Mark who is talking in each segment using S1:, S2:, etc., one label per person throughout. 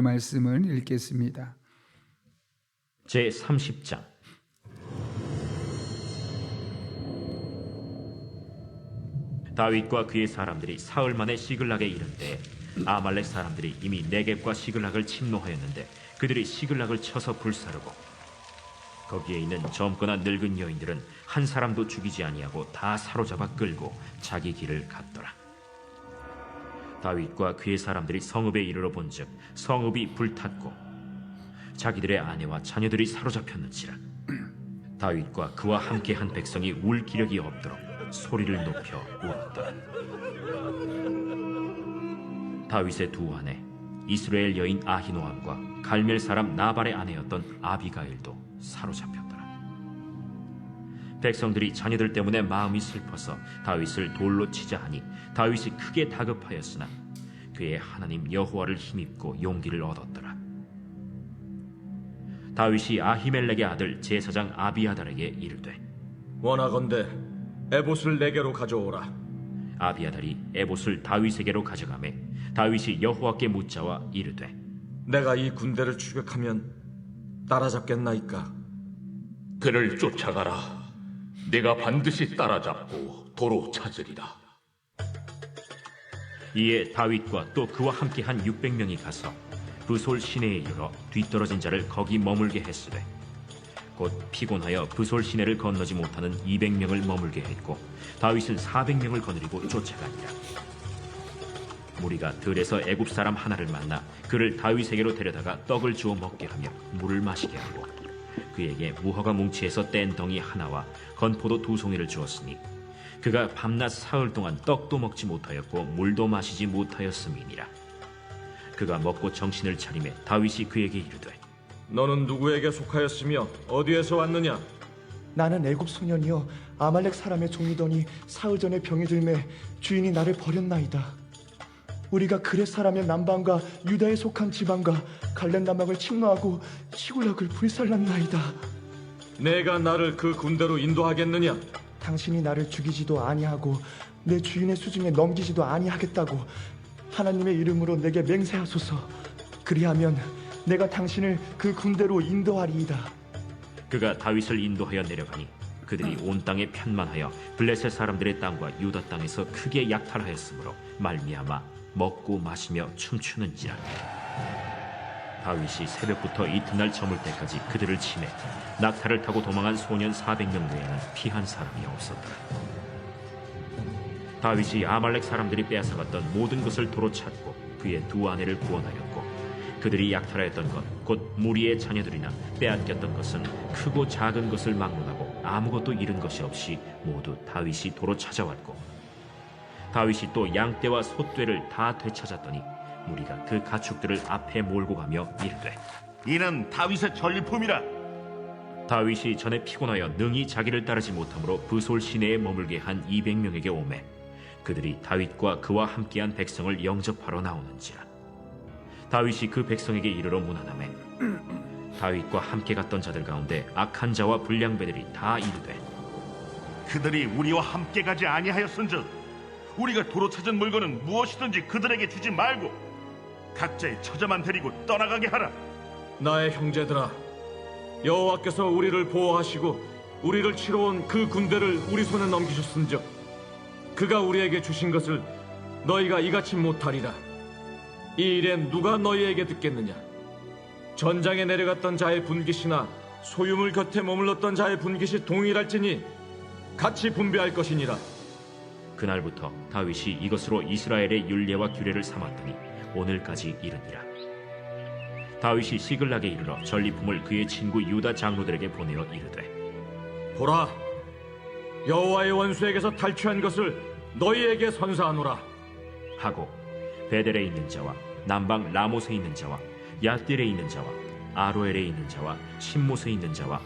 S1: 말씀을 읽겠습니다.
S2: 제30장. 다윗과 그의 사람들이 사흘 만에 시글락에 이른 때에 아말렉 사람들이 이미 네겝과 시글락을 침노하였는데 그들이 시글락을 쳐서 불사르고 거기에 있는 젊거나 늙은 여인들은 한 사람도 죽이지 아니하고 다 사로잡아 끌고 자기 길을 갔더라. 다윗과 그의 사람들이 성읍에 이르러 본즉 성읍이 불탔고 자기들의 아내와 자녀들이 사로잡혔는지라. 다윗과 그와 함께한 백성이 울 기력이 없도록 소리를 높여 울었더라. 다윗의 두 아내 이스라엘 여인 아히노암과 갈멜 사람 나발의 아내였던 아비가일도 사로잡혔더라. 백성들이 자녀들 때문에 마음이 슬퍼서 다윗을 돌로 치자 하니 다윗이 크게 다급하였으나 그의 하나님 여호와를 힘입고 용기를 얻었더라. 다윗이 아히멜렉의 아들 제사장 아비아달에게 이르되
S3: 원하건대 에봇을 내게로 가져오라.
S2: 아비아달이 에봇을 다윗에게로 가져가매 다윗이 여호와께 묻자와 이르되
S3: 내가 이 군대를 추격하면 따라잡겠나이까?
S4: 그를 쫓아가라. 내가 반드시 따라잡고 도로 찾으리라.
S2: 이에 다윗과 또 그와 함께한 600명이 가서 브솔 시내에 이르러 뒤떨어진 자를 거기 머물게 했으되 곧 피곤하여 브솔 시내를 건너지 못하는 200명을 머물게 했고 다윗은 400명을 거느리고 쫓아가니라. 무리가 들에서 애굽 사람 하나를 만나 그를 다윗에게로 데려다가 떡을 주어 먹게 하며 물을 마시게 하고 그에게 무화과 뭉치에서 뗀 덩이 하나와 건포도 2송이를 주었으니 그가 밤낮 사흘 동안 떡도 먹지 못하였고 물도 마시지 못하였음이니라. 그가 먹고 정신을 차리매 다윗이 그에게 이르되
S3: 너는 누구에게 속하였으며 어디에서 왔느냐?
S5: 나는 애굽 소년이여 아말렉 사람의 종이더니 사흘 전에 병이 들매 주인이 나를 버렸나이다. 우리가 그렛 사람의 남방과 유다에 속한 지방과 갈렙 남방을 침노하고 시굴락을 불살랐나이다.
S3: 내가 나를 그 군대로 인도하겠느냐?
S5: 당신이 나를 죽이지도 아니하고 내 주인의 수중에 넘기지도 아니하겠다고 하나님의 이름으로 내게 맹세하소서. 그리하면 내가 당신을 그 군대로 인도하리이다.
S2: 그가 다윗을 인도하여 내려가니 그들이 온 땅에 편만하여 블레셋 사람들의 땅과 유다 땅에서 크게 약탈하였으므로 말미암아 먹고 마시며 춤추는지라. 다윗이 새벽부터 이튿날 저물 때까지 그들을 치매 낙타를 타고 도망한 소년 400명 외에는 피한 사람이 없었더라. 다윗이 아말렉 사람들이 빼앗아갔던 모든 것을 도로 찾고 그의 두 아내를 구원하였고 그들이 약탈하였던 것 곧 무리의 자녀들이나 빼앗겼던 것은 크고 작은 것을 막론하고 아무것도 잃은 것이 없이 모두 다윗이 도로 찾아왔고 다윗이 또 양떼와 소떼를 다 되찾았더니 무리가 그 가축들을 앞에 몰고 가며 이르되
S4: 이는 다윗의 전리품이라.
S2: 다윗이 전에 피곤하여 능히 자기를 따르지 못하므로 브솔 시내에 머물게 한 200명에게 오매 그들이 다윗과 그와 함께한 백성을 영접하러 나오는지라. 다윗이 그 백성에게 이르러 문안하매 다윗과 함께 갔던 자들 가운데 악한 자와 불량배들이 다 이르되
S4: 그들이 우리와 함께 가지 아니하였은즉 우리가 도로 찾은 물건은 무엇이든지 그들에게 주지 말고 각자의 처자만 데리고 떠나가게 하라.
S3: 나의 형제들아, 여호와께서 우리를 보호하시고 우리를 치러 온 그 군대를 우리 손에 넘기셨은즉 그가 우리에게 주신 것을 너희가 이같이 못하리라. 이 일엔 누가 너희에게 듣겠느냐? 전장에 내려갔던 자의 분깃이나 소유물 곁에 머물렀던 자의 분깃이 동일할지니 같이 분배할 것이니라.
S2: 그날부터 다윗이 이것으로 이스라엘의 율례와 규례를 삼았더니 오늘까지 이르니라. 다윗이 시글락에 이르러 전리품을 그의 친구 유다 장로들에게 보내어 이르되
S3: 보라, 여호와의 원수에게서 탈취한 것을 너희에게 선사하노라
S2: 하고 베델에 있는 자와 남방 라못에 있는 자와 야딜에 있는 자와 아로엘에 있는 자와 신못에 있는 자와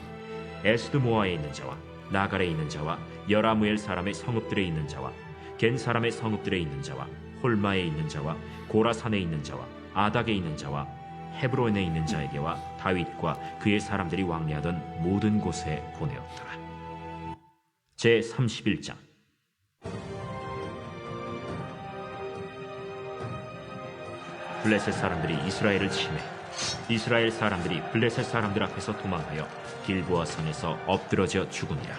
S2: 에스드모아에 있는 자와 나갈에 있는 자와 여라무엘 사람의 성읍들에 있는 자와 겐 사람의 성읍들에 있는 자와 홀마에 있는 자와 고라산에 있는 자와 아닥에 있는 자와 헤브론에 있는 자에게와 다윗과 그의 사람들이 왕래하던 모든 곳에 보내었더라. 제31장. 블레셋 사람들이 이스라엘을 치매 이스라엘 사람들이 블레셋 사람들 앞에서 도망하여 길보아 산에서 엎드러져 죽으니라.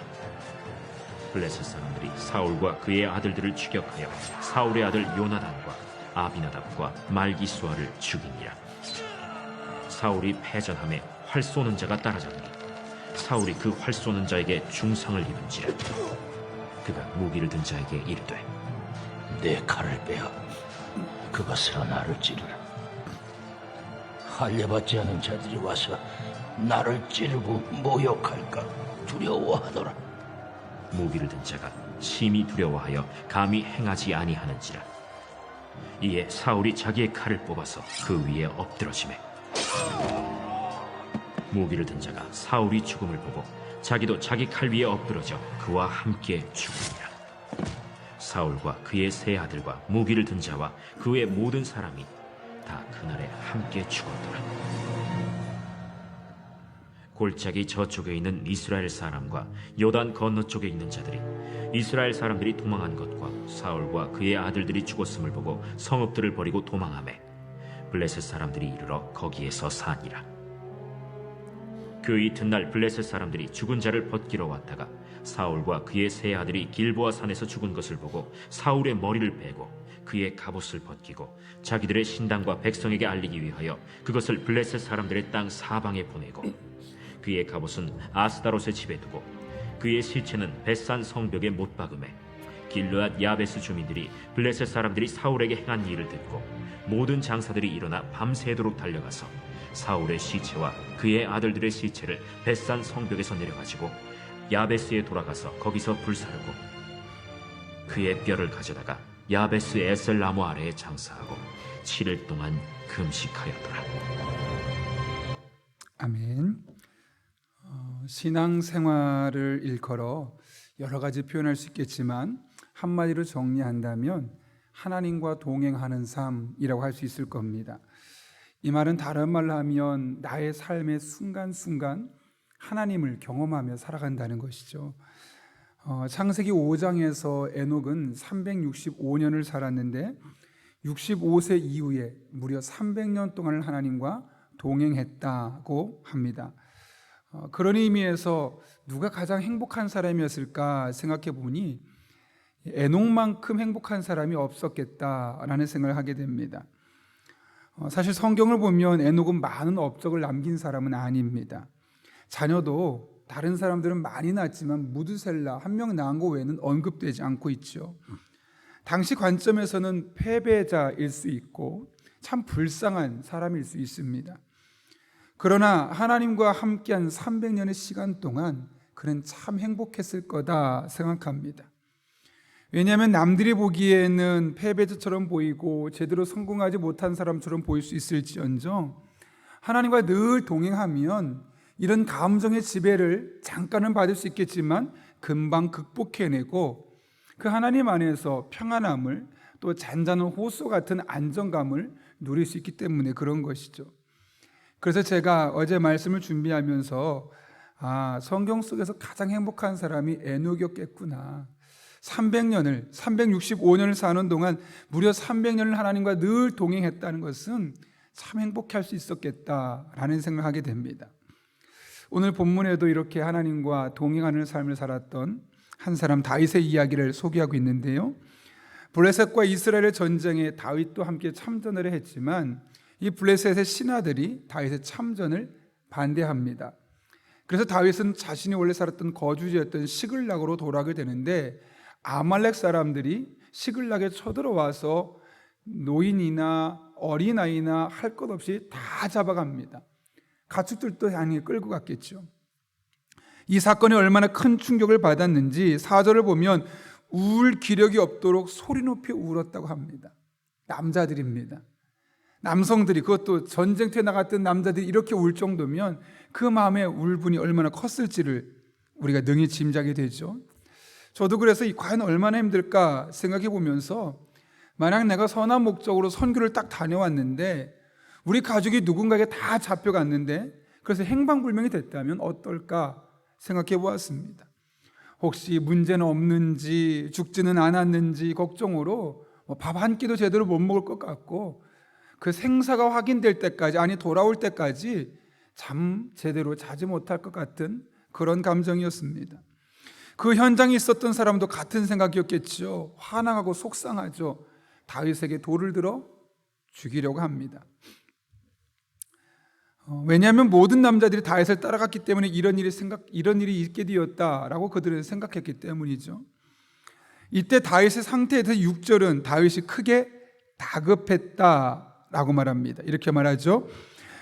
S2: 블레셋 사람들이 사울과 그의 아들들을 추격하여 사울의 아들 요나단과 아비나답과 말기수아를 죽이니라. 사울이 패전함에 활 쏘는 자가 따라잡니 사울이 그 활 쏘는 자에게 중상을 입은지라. 그가 무기를 든 자에게 이르되
S6: 내 칼을 빼어 그것으로 나를 찌르라. 할례받지 않은 자들이 와서 나를 찌르고 모욕할까 두려워하더라.
S2: 무기를 든 자가 심히 두려워하여 감히 행하지 아니하는지라. 이에 사울이 자기의 칼을 뽑아서 그 위에 엎드러지매 무기를 든 자가 사울이 죽음을 보고 자기도 자기 칼 위에 엎드러져 그와 함께 죽으니라. 사울과 그의 세 아들과 무기를 든 자와 그의 모든 사람이 다 그날에 함께 죽었더라. 골짜기 저쪽에 있는 이스라엘 사람과 요단 건너쪽에 있는 자들이 이스라엘 사람들이 도망한 것과 사울과 그의 아들들이 죽었음을 보고 성읍들을 버리고 도망하매 블레셋 사람들이 이르러 거기에서 사니라. 그 이튿날 블레셋 사람들이 죽은 자를 벗기러 왔다가 사울과 그의 세 아들이 길보아 산에서 죽은 것을 보고 사울의 머리를 베고 그의 갑옷을 벗기고 자기들의 신당과 백성에게 알리기 위하여 그것을 블레셋 사람들의 땅 사방에 보내고 그의 갑옷은 아스다롯의 집에 두고 그의 시체는 벳산 성벽에 못 박음에 길르앗 야베스 주민들이 블레셋 사람들이 사울에게 행한 일을 듣고 모든 장사들이 일어나 밤새도록 달려가서 사울의 시체와 그의 아들들의 시체를 벳산 성벽에서 내려가지고 야베스에 돌아가서 거기서 불사르고 그의 뼈를 가져다가 야베스 에셀 나무 아래에 장사하고 7일 동안 금식하였더라.
S1: 아멘. 신앙생활을 일컬어 여러 가지 표현할 수 있겠지만 한마디로 정리한다면 하나님과 동행하는 삶이라고 할 수 있을 겁니다. 이 말은 다른 말로 하면 나의 삶의 순간순간 하나님을 경험하며 살아간다는 것이죠. 창세기 5장에서 에녹은 365년을 살았는데 65세 이후에 무려 300년 동안 하나님과 동행했다고 합니다. 그런 의미에서 누가 가장 행복한 사람이었을까 생각해 보니 에녹만큼 행복한 사람이 없었겠다라는 생각을 하게 됩니다. 사실 성경을 보면 에녹은 많은 업적을 남긴 사람은 아닙니다. 자녀도 다른 사람들은 많이 낳았지만 무드셀라 한 명 낳은 거 외에는 언급되지 않고 있죠. 당시 관점에서는 패배자일 수 있고 참 불쌍한 사람일 수 있습니다. 그러나 하나님과 함께한 300년의 시간 동안 그는 참 행복했을 거다 생각합니다. 왜냐하면 남들이 보기에는 패배자처럼 보이고 제대로 성공하지 못한 사람처럼 보일 수 있을지언정 하나님과 늘 동행하면 이런 감정의 지배를 잠깐은 받을 수 있겠지만 금방 극복해내고 그 하나님 안에서 평안함을 또 잔잔한 호수 같은 안정감을 누릴 수 있기 때문에 그런 것이죠. 그래서 제가 어제 말씀을 준비하면서 성경 속에서 가장 행복한 사람이 에녹이었겠구나. 365년을 사는 동안 무려 300년을 하나님과 늘 동행했다는 것은 참 행복할 수 있었겠다라는 생각을 하게 됩니다. 오늘 본문에도 이렇게 하나님과 동행하는 삶을 살았던 한 사람 다윗의 이야기를 소개하고 있는데요. 블레셋과 이스라엘의 전쟁에 다윗도 함께 참전을 했지만 이 블레셋의 신하들이 다윗의 참전을 반대합니다. 그래서 다윗은 자신이 원래 살았던 거주지였던 시글락으로 돌아가게 되는데 아말렉 사람들이 시글락에 쳐들어와서 노인이나 어린아이나 할 것 없이 다 잡아갑니다. 가축들도 당연히 끌고 갔겠죠. 이 사건이 얼마나 큰 충격을 받았는지 4절을 보면 울 기력이 없도록 소리 높이 울었다고 합니다. 남자들입니다. 남성들이, 그것도 전쟁터에 나갔던 남자들이 이렇게 울 정도면 그 마음의 울분이 얼마나 컸을지를 우리가 능히 짐작이 되죠. 저도 그래서 과연 얼마나 힘들까 생각해 보면서 만약 내가 선한 목적으로 선교를 딱 다녀왔는데 우리 가족이 누군가에게 다 잡혀갔는데 그래서 행방불명이 됐다면 어떨까 생각해 보았습니다. 혹시 문제는 없는지 죽지는 않았는지 걱정으로 밥 한 끼도 제대로 못 먹을 것 같고 그 생사가 확인될 때까지, 아니 돌아올 때까지 잠 제대로 자지 못할 것 같은 그런 감정이었습니다. 그 현장에 있었던 사람도 같은 생각이었겠죠. 화나고 속상하죠. 다윗에게 돌을 들어 죽이려고 합니다. 왜냐하면 모든 남자들이 다윗을 따라갔기 때문에 이런 일이 있게 되었다라고 그들은 생각했기 때문이죠. 이때 다윗의 상태에 대해서 6절은 다윗이 크게 다급했다라고 말합니다. 이렇게 말하죠.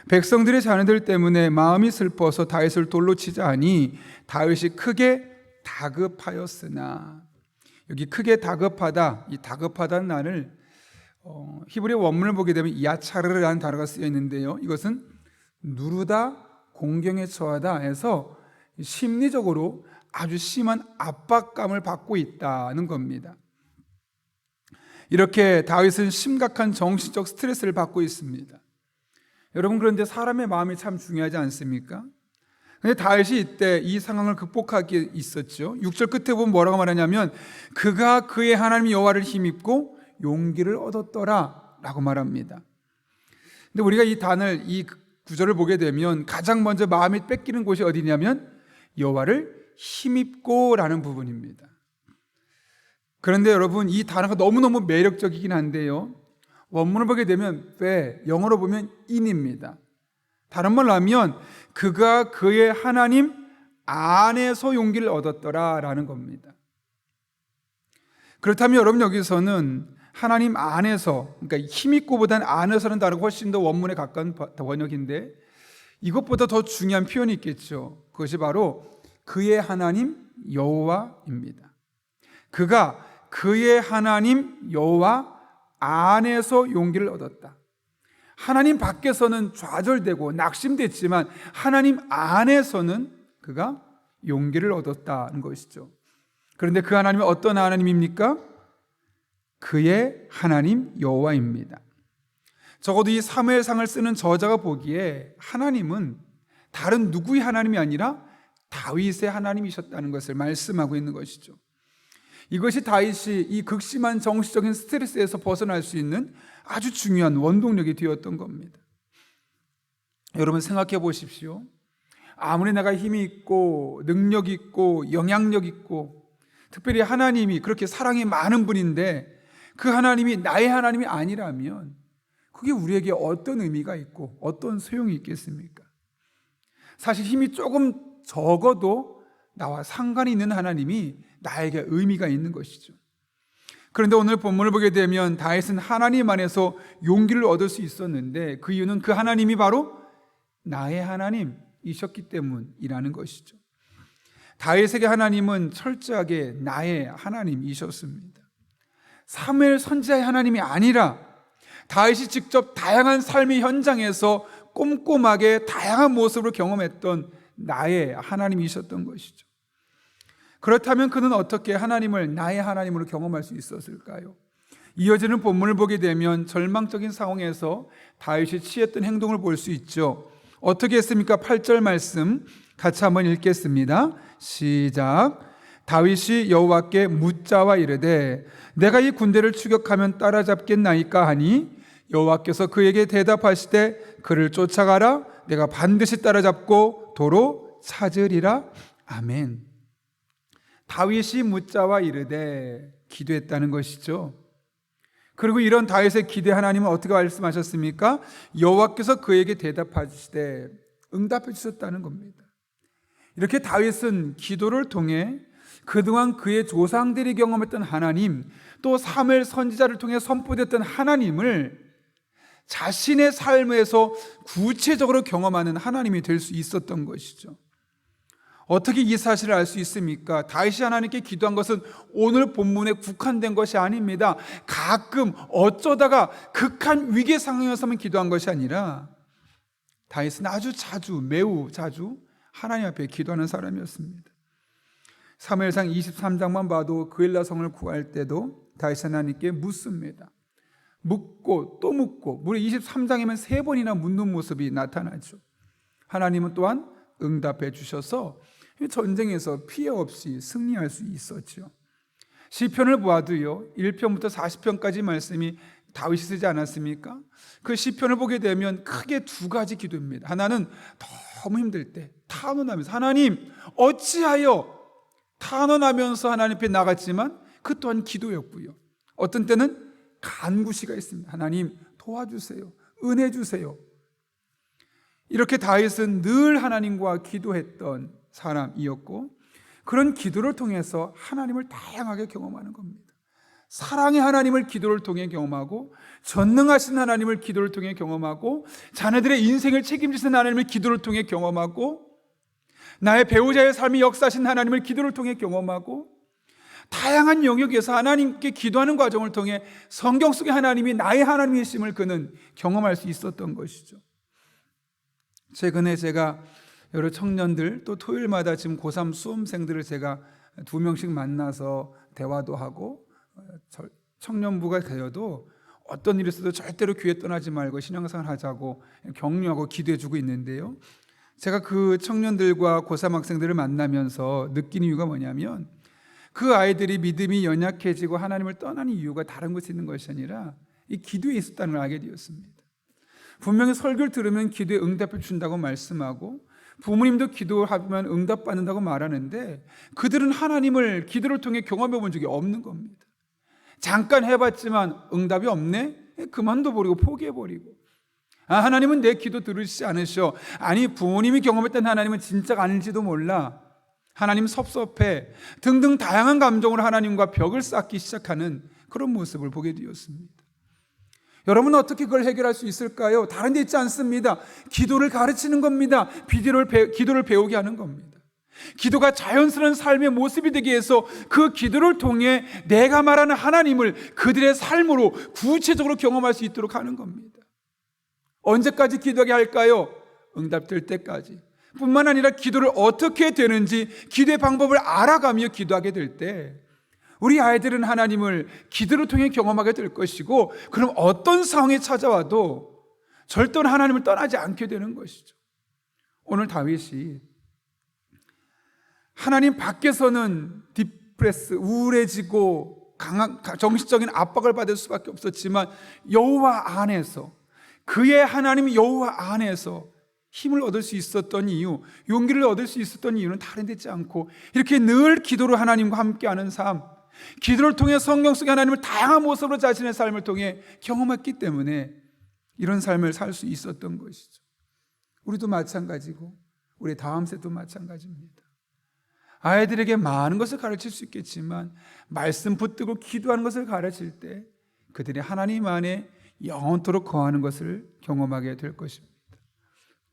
S1: 백성들의 자녀들 때문에 마음이 슬퍼서 다윗을 돌로 치자 하니 다윗이 크게 다급하였으나, 여기 크게 다급하다, 이 다급하다는 말을 히브리 원문을 보게 되면 야차르라는 단어가 쓰여 있는데요, 이것은 누르다, 공경에 처하다 해서 심리적으로 아주 심한 압박감을 받고 있다는 겁니다. 이렇게 다윗은 심각한 정신적 스트레스를 받고 있습니다. 여러분, 그런데 사람의 마음이 참 중요하지 않습니까? 근데 다윗이 이때 이 상황을 극복하기 있었죠. 6절 끝에 보면 뭐라고 말하냐면 그가 그의 하나님 여호와를 힘입고 용기를 얻었더라 라고 말합니다. 근데 우리가 이 구절을 보게 되면 가장 먼저 마음이 뺏기는 곳이 어디냐면 여호와를 힘입고 라는 부분입니다. 그런데 여러분, 이 단어가 너무너무 매력적이긴 한데요, 원문을 보게 되면 영어로 보면 in입니다. 다른 말로 하면 그가 그의 하나님 안에서 용기를 얻었더라 라는 겁니다. 그렇다면 여러분, 여기서는 하나님 안에서, 그러니까 힘있고보다는 안에서는 단어가 훨씬 더 원문에 가까운 번역인데 이것보다 더 중요한 표현이 있겠죠. 그것이 바로 그의 하나님 여호와입니다. 그가 그의 하나님 여호와 안에서 용기를 얻었다. 하나님 밖에서는 좌절되고 낙심됐지만 하나님 안에서는 그가 용기를 얻었다는 것이죠. 그런데 그 하나님은 어떤 하나님입니까? 그의 하나님 여호와입니다. 적어도 이 사무엘상을 쓰는 저자가 보기에 하나님은 다른 누구의 하나님이 아니라 다윗의 하나님이셨다는 것을 말씀하고 있는 것이죠. 이것이 다윗이 이 극심한 정신적인 스트레스에서 벗어날 수 있는 아주 중요한 원동력이 되었던 겁니다. 여러분, 생각해 보십시오. 아무리 내가 힘이 있고 능력 있고 영향력 있고, 특별히 하나님이 그렇게 사랑이 많은 분인데 그 하나님이 나의 하나님이 아니라면 그게 우리에게 어떤 의미가 있고 어떤 소용이 있겠습니까? 사실 힘이 조금 적어도 나와 상관이 있는 하나님이 나에게 의미가 있는 것이죠. 그런데 오늘 본문을 보게 되면 다윗은 하나님 안에서 용기를 얻을 수 있었는데 그 이유는 그 하나님이 바로 나의 하나님이셨기 때문이라는 것이죠. 다윗에게 하나님은 철저하게 나의 하나님이셨습니다. 사무엘 선지자의 하나님이 아니라 다윗이 직접 다양한 삶의 현장에서 꼼꼼하게 다양한 모습으로 경험했던 나의 하나님이셨던 것이죠. 그렇다면 그는 어떻게 하나님을 나의 하나님으로 경험할 수 있었을까요? 이어지는 본문을 보게 되면 절망적인 상황에서 다윗이 취했던 행동을 볼 수 있죠. 어떻게 했습니까? 8절 말씀 같이 한번 읽겠습니다. 시작. 다윗이 여호와께 묻자와 이르되 내가 이 군대를 추격하면 따라잡겠나이까 하니 여호와께서 그에게 대답하시되 그를 쫓아가라. 내가 반드시 따라잡고 도로 찾으리라. 아멘. 다윗이 묻자와 이르되 기도했다는 것이죠. 그리고 이런 다윗의 기대 하나님은 어떻게 말씀하셨습니까? 여호와께서 그에게 대답하시되 응답해 주셨다는 겁니다. 이렇게 다윗은 기도를 통해 그동안 그의 조상들이 경험했던 하나님, 또 사무엘 선지자를 통해 선포됐던 하나님을 자신의 삶에서 구체적으로 경험하는 하나님이 될 수 있었던 것이죠. 어떻게 이 사실을 알 수 있습니까? 다윗이 하나님께 기도한 것은 오늘 본문에 국한된 것이 아닙니다. 가끔 어쩌다가 극한 위기 상황이어서만 기도한 것이 아니라 다윗은 아주 자주, 매우 자주 하나님 앞에 기도하는 사람이었습니다. 사무엘상 23장만 봐도 그엘라 성을 구할 때도 다윗이 하나님께 묻습니다. 묻고 또 묻고, 무려 23장이면 3번이나 묻는 모습이 나타나죠. 하나님은 또한 응답해 주셔서 전쟁에서 피해 없이 승리할 수 있었죠. 시편을 보아도요, 1편부터 40편까지 말씀이 다윗이 쓰지 않았습니까? 그 시편을 보게 되면 크게 두 가지 기도입니다. 하나는 너무 힘들 때 탄원하면서 하나님 어찌하여, 탄원하면서 하나님 앞에 나갔지만 그 또한 기도였고요. 어떤 때는 간구시가 있습니다. 하나님 도와주세요, 은혜 주세요. 이렇게 다윗은 늘 하나님과 기도했던 사람이었고, 그런 기도를 통해서 하나님을 다양하게 경험하는 겁니다. 사랑의 하나님을 기도를 통해 경험하고, 전능하신 하나님을 기도를 통해 경험하고, 자녀들의 인생을 책임지신 하나님을 기도를 통해 경험하고, 나의 배우자의 삶이 역사하신 하나님을 기도를 통해 경험하고, 다양한 영역에서 하나님께 기도하는 과정을 통해 성경 속의 하나님이 나의 하나님이심을 그는 경험할 수 있었던 것이죠. 최근에 제가 여러 청년들, 또 토요일마다 지금 고3 수험생들을 제가 2명씩 만나서 대화도 하고, 청년부가 되어도 어떤 일이 있어도 절대로 교회 떠나지 말고 신앙생활 하자고 격려하고 기도해주고 있는데요, 제가 그 청년들과 고3 학생들을 만나면서 느낀 이유가 뭐냐면, 그 아이들이 믿음이 연약해지고 하나님을 떠나는 이유가 다른 곳에 있는 것이 아니라 이 기도에 있었다는 걸 알게 되었습니다. 분명히 설교를 들으면 기도에 응답해 준다고 말씀하고, 부모님도 기도하면 응답받는다고 말하는데, 그들은 하나님을 기도를 통해 경험해 본 적이 없는 겁니다. 잠깐 해봤지만 응답이 없네? 그만둬버리고 포기해버리고, 하나님은 내 기도 들으시지 않으셔. 아니, 부모님이 경험했던 하나님은 진짜가 아닐지도 몰라. 하나님 섭섭해. 등등 다양한 감정으로 하나님과 벽을 쌓기 시작하는 그런 모습을 보게 되었습니다. 여러분은 어떻게 그걸 해결할 수 있을까요? 다른 데 있지 않습니다. 기도를 가르치는 겁니다. 기도를 배우게 하는 겁니다. 기도가 자연스러운 삶의 모습이 되기 위해서 그 기도를 통해 내가 말하는 하나님을 그들의 삶으로 구체적으로 경험할 수 있도록 하는 겁니다. 언제까지 기도하게 할까요? 응답될 때까지. 뿐만 아니라 기도를 어떻게 되는지 기도의 방법을 알아가며 기도하게 될 때 우리 아이들은 하나님을 기도를 통해 경험하게 될 것이고, 그럼 어떤 상황이 찾아와도 절대로 하나님을 떠나지 않게 되는 것이죠. 오늘 다윗이 하나님 밖에서는 디프레스, 우울해지고 강한 정신적인 압박을 받을 수밖에 없었지만, 여호와 안에서, 그의 하나님 여호와 안에서 힘을 얻을 수 있었던 이유, 용기를 얻을 수 있었던 이유는 다른 데 있지 않고, 이렇게 늘 기도로 하나님과 함께하는 삶, 기도를 통해 성경 속의 하나님을 다양한 모습으로 자신의 삶을 통해 경험했기 때문에 이런 삶을 살 수 있었던 것이죠. 우리도 마찬가지고 우리 다음 세도 마찬가지입니다. 아이들에게 많은 것을 가르칠 수 있겠지만, 말씀 붙들고 기도하는 것을 가르칠 때 그들이 하나님 안에 영원토록 거하는 것을 경험하게 될 것입니다.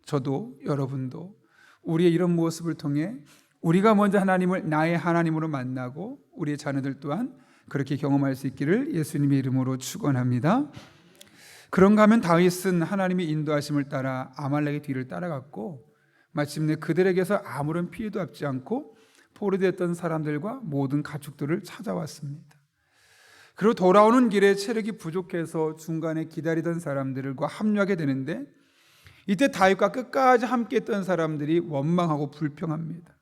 S1: 저도 여러분도 우리의 이런 모습을 통해 우리가 먼저 하나님을 나의 하나님으로 만나고, 우리의 자녀들 또한 그렇게 경험할 수 있기를 예수님의 이름으로 축원합니다. 그런가 하면 다윗은 하나님의 인도하심을 따라 아말렉의 뒤를 따라갔고, 마침내 그들에게서 아무런 피해도 받지 않고 포로되었던 사람들과 모든 가축들을 찾아왔습니다. 그리고 돌아오는 길에 체력이 부족해서 중간에 기다리던 사람들과 합류하게 되는데, 이때 다윗과 끝까지 함께했던 사람들이 원망하고 불평합니다.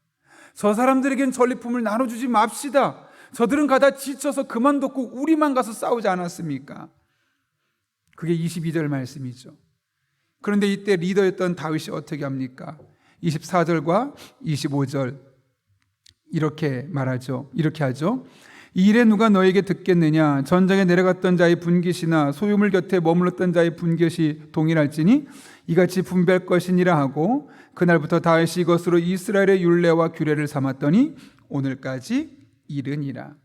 S1: 저 사람들에겐 전리품을 나눠주지 맙시다. 저들은 가다 지쳐서 그만뒀고 우리만 가서 싸우지 않았습니까? 그게 22절 말씀이죠. 그런데 이때 리더였던 다윗이 어떻게 합니까? 24절과 25절 이렇게 말하죠. 이렇게 하죠. 이 일에 누가 너에게 듣겠느냐? 전장에 내려갔던 자의 분깃이나 소유물 곁에 머물렀던 자의 분깃이 동일할지니 이같이 분배할 것이니라 하고, 그날부터 다윗이 이것으로 이스라엘의 율례와 규례를 삼았더니 오늘까지 이르니라.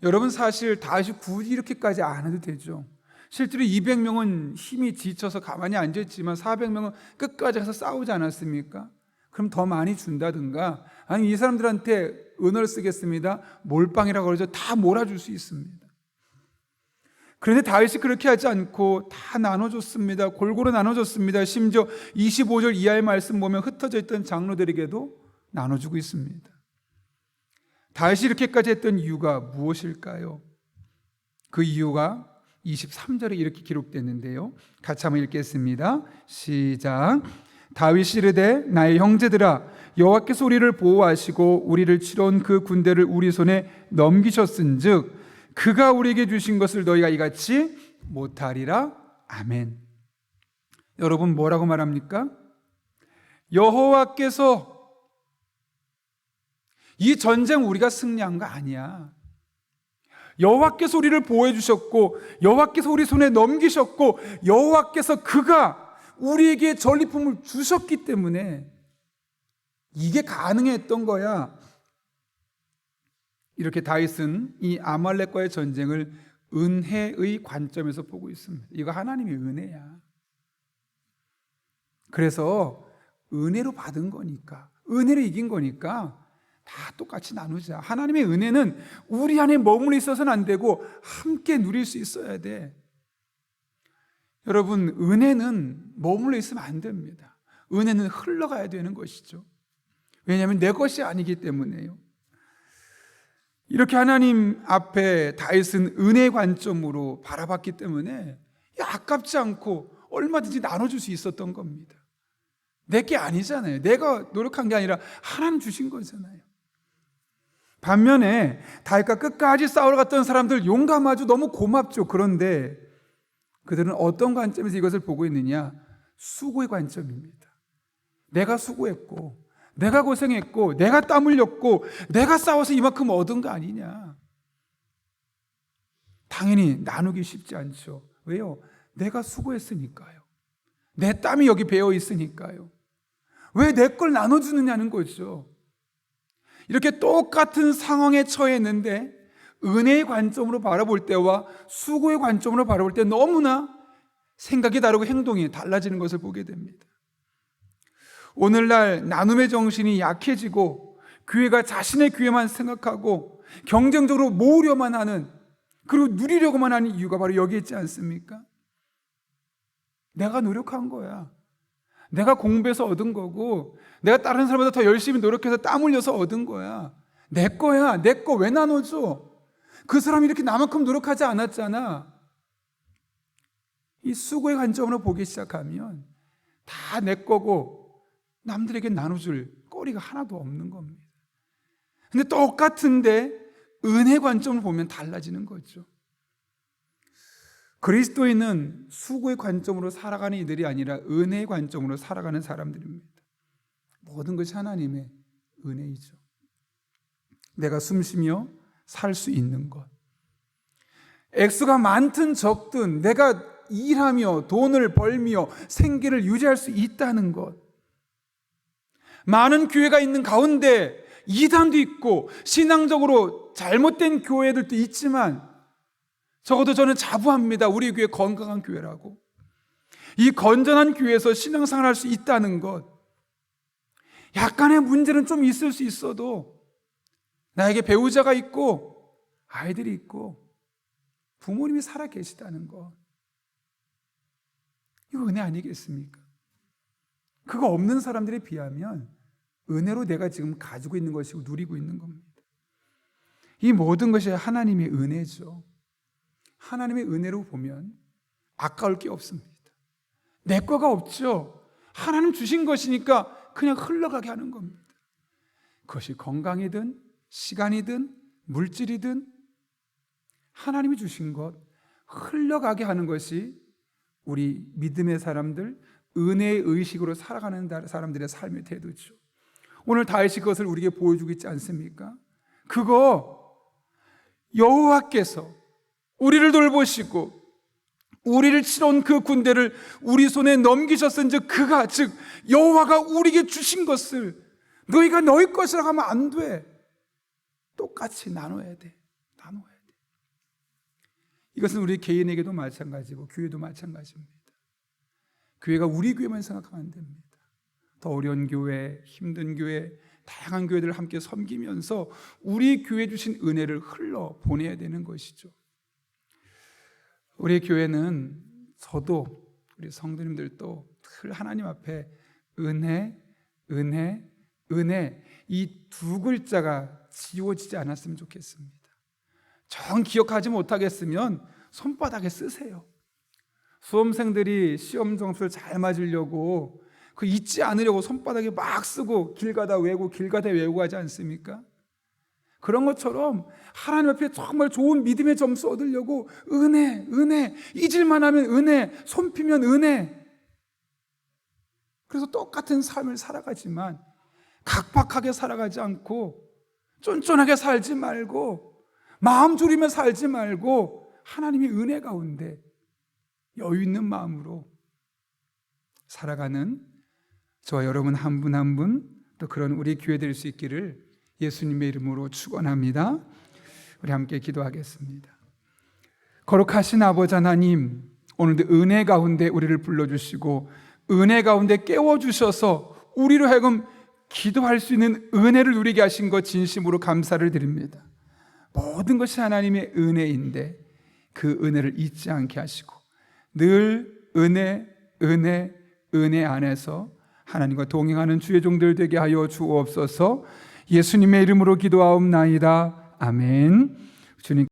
S1: 여러분, 사실 다윗이 굳이 이렇게까지 안 해도 되죠. 실제로 200명은 힘이 지쳐서 가만히 앉아있지만 400명은 끝까지 가서 싸우지 않았습니까? 그럼 더 많이 준다든가, 아니 이 사람들한테 은어를 쓰겠습니다, 몰빵이라고 그러죠. 다 몰아줄 수 있습니다. 그런데 다윗이 그렇게 하지 않고 다 나눠줬습니다. 골고루 나눠줬습니다. 심지어 25절 이하의 말씀 보면 흩어져 있던 장로들에게도 나눠주고 있습니다. 다윗이 이렇게까지 했던 이유가 무엇일까요? 그 이유가 23절에 이렇게 기록됐는데요, 같이 한번 읽겠습니다. 시작. 다윗이 이르되 나의 형제들아, 여호와께서 우리를 보호하시고 우리를 치러온 그 군대를 우리 손에 넘기셨은즉 그가 우리에게 주신 것을 너희가 이같이 못하리라. 아멘. 여러분 뭐라고 말합니까? 여호와께서 이 전쟁 우리가 승리한 거 아니야. 여호와께서 우리를 보호해 주셨고 여호와께서 우리 손에 넘기셨고 여호와께서 그가 우리에게 전리품을 주셨기 때문에 이게 가능했던 거야. 이렇게 다윗은 이 아말렉과의 전쟁을 은혜의 관점에서 보고 있습니다. 이거 하나님의 은혜야. 그래서 은혜로 받은 거니까, 은혜로 이긴 거니까 다 똑같이 나누자. 하나님의 은혜는 우리 안에 머물러 있어서는 안 되고 함께 누릴 수 있어야 돼. 여러분, 은혜는 머물러 있으면 안 됩니다. 은혜는 흘러가야 되는 것이죠. 왜냐하면 내 것이 아니기 때문에요. 이렇게 하나님 앞에 다윗은 은혜 관점으로 바라봤기 때문에 아깝지 않고 얼마든지 나눠줄 수 있었던 겁니다. 내게 아니잖아요. 내가 노력한 게 아니라 하나님 주신 거잖아요. 반면에 다윗과 끝까지 싸우러 갔던 사람들 용감하죠. 너무 고맙죠. 그런데 그들은 어떤 관점에서 이것을 보고 있느냐? 수고의 관점입니다. 내가 수고했고 내가 고생했고 내가 땀 흘렸고 내가 싸워서 이만큼 얻은 거 아니냐. 당연히 나누기 쉽지 않죠. 왜요? 내가 수고했으니까요. 내 땀이 여기 배어 있으니까요. 왜 내 걸 나눠주느냐는 거죠. 이렇게 똑같은 상황에 처했는데 은혜의 관점으로 바라볼 때와 수고의 관점으로 바라볼 때 너무나 생각이 다르고 행동이 달라지는 것을 보게 됩니다. 오늘날 나눔의 정신이 약해지고 교회가 자신의 교회만 생각하고 경쟁적으로 모으려만 하는, 그리고 누리려고만 하는 이유가 바로 여기 있지 않습니까? 내가 노력한 거야. 내가 공부해서 얻은 거고 내가 다른 사람보다 더 열심히 노력해서 땀 흘려서 얻은 거야. 내 거야. 내 거 왜 나눠줘? 그 사람이 이렇게 나만큼 노력하지 않았잖아. 이 수고의 관점으로 보기 시작하면 다 내 거고 남들에게 나눠줄 거리가 하나도 없는 겁니다. 근데 똑같은데 은혜 관점을 보면 달라지는 거죠. 그리스도인은 수고의 관점으로 살아가는 이들이 아니라 은혜의 관점으로 살아가는 사람들입니다. 모든 것이 하나님의 은혜이죠. 내가 숨쉬며 살 수 있는 것, 액수가 많든 적든 내가 일하며 돈을 벌며 생계를 유지할 수 있다는 것, 많은 교회가 있는 가운데 이단도 있고 신앙적으로 잘못된 교회들도 있지만 적어도 저는 자부합니다. 우리 교회 건강한 교회라고. 이 건전한 교회에서 신앙생활 할 수 있다는 것, 약간의 문제는 좀 있을 수 있어도 나에게 배우자가 있고 아이들이 있고 부모님이 살아 계시다는 것, 이거 은혜 아니겠습니까? 그거 없는 사람들에 비하면 은혜로 내가 지금 가지고 있는 것이고 누리고 있는 겁니다. 이 모든 것이 하나님의 은혜죠. 하나님의 은혜로 보면 아까울 게 없습니다. 내 거가 없죠. 하나님 주신 것이니까 그냥 흘러가게 하는 겁니다. 그것이 건강이든 시간이든 물질이든 하나님이 주신 것 흘러가게 하는 것이 우리 믿음의 사람들, 은혜의 의식으로 살아가는 사람들의 삶의 태도죠. 오늘 다윗이 그것을 우리에게 보여주고 있지 않습니까? 그거 여호와께서 우리를 돌보시고 우리를 치러온 그 군대를 우리 손에 넘기셨은즉 그가, 즉 여호와가 우리에게 주신 것을 너희가 너희 것이라고 하면 안 돼. 똑같이 나눠야 돼. 나눠야 돼. 이것은 우리 개인에게도 마찬가지고 교회도 마찬가지입니다. 교회가 우리 교회만 생각하면 안 됩니다. 더 어려운 교회, 힘든 교회, 다양한 교회들을 함께 섬기면서 우리 교회 주신 은혜를 흘러 보내야 되는 것이죠. 우리 교회는 저도 우리 성도님들도 늘 하나님 앞에 은혜, 은혜, 은혜, 이 두 글자가 지워지지 않았으면 좋겠습니다. 정 기억하지 못하겠으면 손바닥에 쓰세요. 수험생들이 시험 점수를 잘 맞으려고 그 잊지 않으려고 손바닥에 막 쓰고 길 가다 외우고 길 가다 외우고 하지 않습니까? 그런 것처럼 하나님 앞에 정말 좋은 믿음의 점수 얻으려고 은혜, 잊을만 하면 은혜, 손 피면 은혜. 그래서 똑같은 삶을 살아가지만 각박하게 살아가지 않고 쫀쫀하게 살지 말고 마음 졸이며 살지 말고 하나님의 은혜 가운데 여유 있는 마음으로 살아가는 저와 여러분 한 분 한 분 또 그런 우리 교회 될 수 있기를 예수님의 이름으로 축원합니다. 우리 함께 기도하겠습니다. 거룩하신 아버지 하나님, 오늘도 은혜 가운데 우리를 불러주시고 은혜 가운데 깨워주셔서 우리로 하여금 기도할 수 있는 은혜를 누리게 하신 것 진심으로 감사를 드립니다. 모든 것이 하나님의 은혜인데 그 은혜를 잊지 않게 하시고 늘 은혜 안에서 하나님과 동행하는 주의 종들 되게 하여 주옵소서. 예수님의 이름으로 기도하옵나이다. 아멘. 주님